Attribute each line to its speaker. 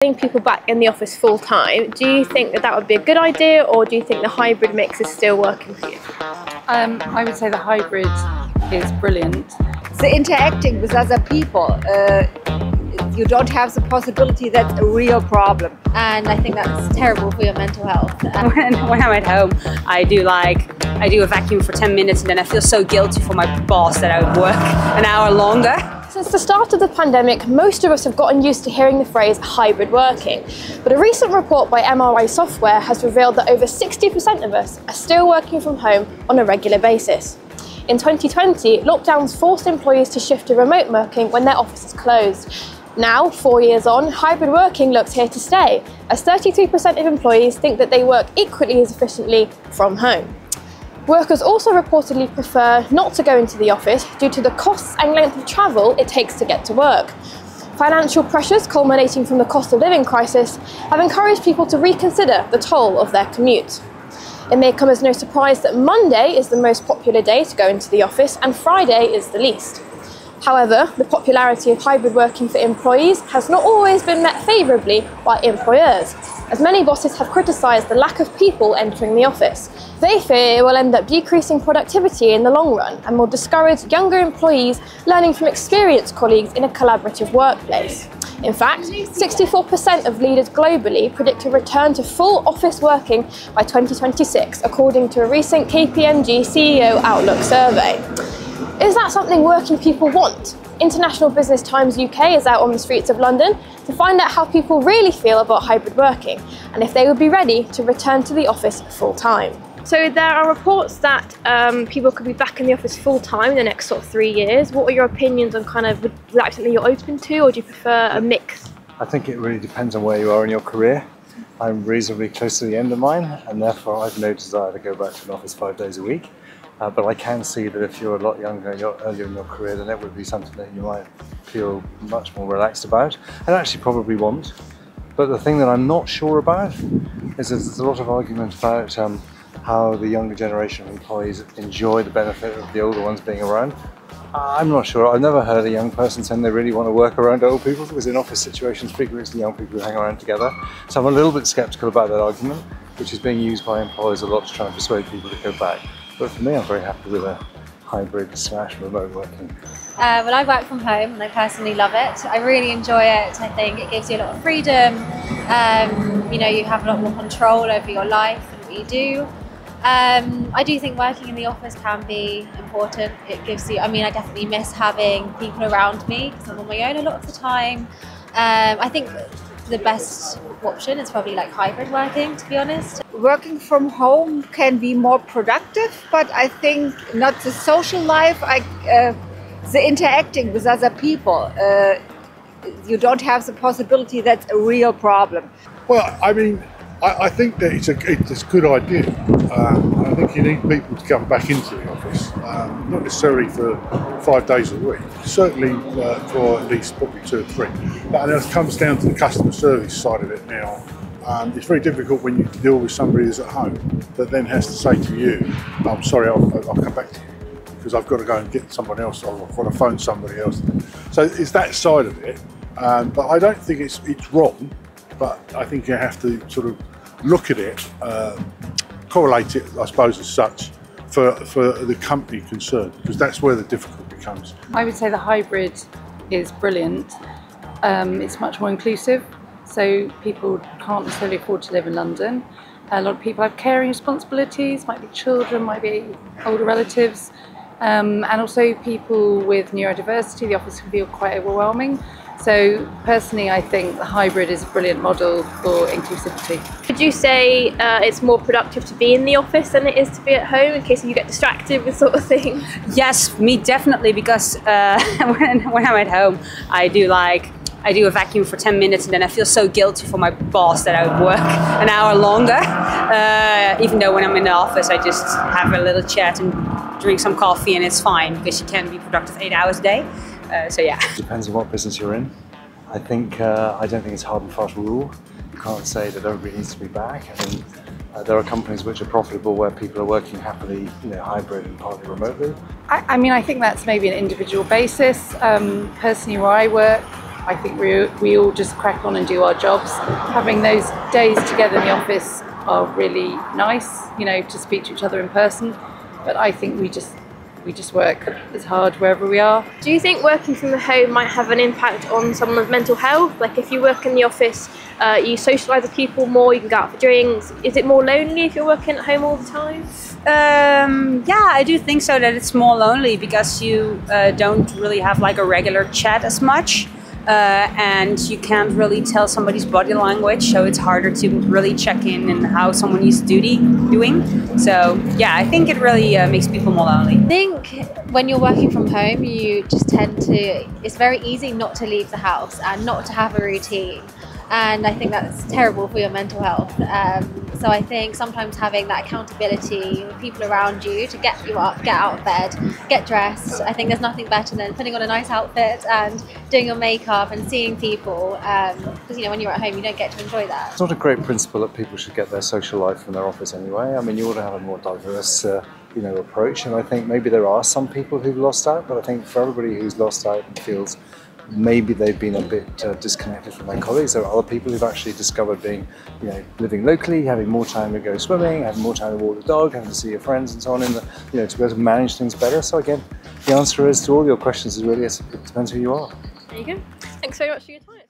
Speaker 1: Getting people back in the office full time, do you think that would be a good idea, or do you think the hybrid mix is still working for you?
Speaker 2: I would say the hybrid is brilliant.
Speaker 3: The interacting with other people, you don't have the possibility, that's a real problem.
Speaker 4: And I think that's terrible for your mental health.
Speaker 5: When I'm at home, I do a vacuum for 10 minutes and then I feel so guilty for my boss that I would work an hour longer.
Speaker 1: Since the start of the pandemic, most of us have gotten used to hearing the phrase hybrid working. But a recent report by MRI Software has revealed that over 60% of us are still working from home on a regular basis. In 2020, lockdowns forced employees to shift to remote working when their offices closed. Now, 4 years on, hybrid working looks here to stay, as 33% of employees think that they work equally as efficiently from home. Workers also reportedly prefer not to go into the office due to the costs and length of travel it takes to get to work. Financial pressures culminating from the cost of living crisis have encouraged people to reconsider the toll of their commute. It may come as no surprise that Monday is the most popular day to go into the office and Friday is the least. However, the popularity of hybrid working for employees has not always been met favourably by employers, as many bosses have criticised the lack of people entering the office. They fear it will end up decreasing productivity in the long run and will discourage younger employees learning from experienced colleagues in a collaborative workplace. In fact, 64% of leaders globally predict a return to full office working by 2026, according to a recent KPMG CEO Outlook survey. Is that something working people want? International Business Times UK is out on the streets of London to find out how people really feel about hybrid working and if they would be ready to return to the office full time. So there are reports that people could be back in the office full time in the next sort of 3 years. What are your opinions on would that be something you're open to, or do you prefer a mix?
Speaker 6: I think it really depends on where you are in your career. I'm reasonably close to the end of mine, and therefore I've no desire to go back to an office 5 days a week. But I can see that if you're a lot younger, you're earlier in your career, then that would be something that you might feel much more relaxed about, and actually probably want. But the thing that I'm not sure about is there's a lot of argument about how the younger generation of employees enjoy the benefit of the older ones being around. I'm not sure. I've never heard a young person saying they really want to work around old people, because in office situations, frequently it's the young people who hang around together. So I'm a little bit sceptical about that argument, which is being used by employers a lot to try and persuade people to go back. But for me, I'm very happy with a hybrid / remote working.
Speaker 4: Well, I work from home and I personally love it. I really enjoy it. I think it gives you a lot of freedom. You have a lot more control over your life and what you do. I do think working in the office can be important. It gives you, I definitely miss having people around me because I'm on my own a lot of the time. I think the best option is probably like hybrid working, to be honest.
Speaker 3: Working from home can be more productive, but I think not the social life, the interacting with other people. You don't have the possibility, that's a real problem.
Speaker 7: Well, I think that it's a good idea. I think you need people to come back into the office, not necessarily for 5 days a week, certainly for at least probably 2 or 3. But it comes down to the customer service side of it now. It's very difficult when you deal with somebody who's at home that then has to say to you, "I'm sorry, I'll come back to you because I've got to go and get someone else, or I've got to phone somebody else." So it's that side of it. But I don't think it's wrong. But I think you have to sort of look at it, correlate it, I suppose, as such, for the company concerned, because that's where the difficulty comes.
Speaker 2: I would say the hybrid is brilliant. It's much more inclusive, so people can't necessarily afford to live in London. A lot of people have caring responsibilities, might be children, might be older relatives, and also people with neurodiversity. The office can feel quite overwhelming. So personally, I think the hybrid is a brilliant model for inclusivity.
Speaker 1: Would you say it's more productive to be in the office than it is to be at home, in case you get distracted with sort of things?
Speaker 5: Yes, me definitely, because when I'm at home, I do a vacuum for 10 minutes and then I feel so guilty for my boss that I would work an hour longer. Even though when I'm in the office, I just have a little chat and drink some coffee and it's fine, because you can be productive 8 hours a day. So yeah.
Speaker 6: It depends on what business you're in. I don't think it's a hard and fast rule. You can't say that everybody needs to be back. There are companies which are profitable where people are working happily, hybrid and partly remotely.
Speaker 2: I think that's maybe an individual basis. Personally, where I work, I think we all just crack on and do our jobs. Having those days together in the office are really nice, you know, to speak to each other in person. But I think we just work as hard wherever we are.
Speaker 1: Do you think working from home might have an impact on someone's mental health? Like if you work in the office, you socialise with people more, you can go out for drinks. Is it more lonely if you're working at home all the time?
Speaker 5: Yeah, I do think so, that it's more lonely because you don't really have like a regular chat as much. And you can't really tell somebody's body language, so it's harder to really check in and how someone is doing. So yeah, I think it really makes people more lonely.
Speaker 4: I think when you're working from home, you just tend to, it's very easy not to leave the house and not to have a routine. And I think that's terrible for your mental health. So I think sometimes having that accountability with people around you to get you up, get out of bed, get dressed. I think there's nothing better than putting on a nice outfit and doing your makeup and seeing people. Because you know, when you're at home, you don't get to enjoy that.
Speaker 6: It's not a great principle that people should get their social life from their office anyway. I mean, you ought to have a more diverse approach, and I think maybe there are some people who've lost out, but I think for everybody who's lost out and feels maybe they've been a bit disconnected from their colleagues, there are other people who've actually discovered being, living locally, having more time to go swimming, having more time to walk the dog, having to see your friends and so on, and to be able to manage things better. So again, the answer is to all your questions is really, it depends who you are.
Speaker 1: There you go. Thanks very much for your time.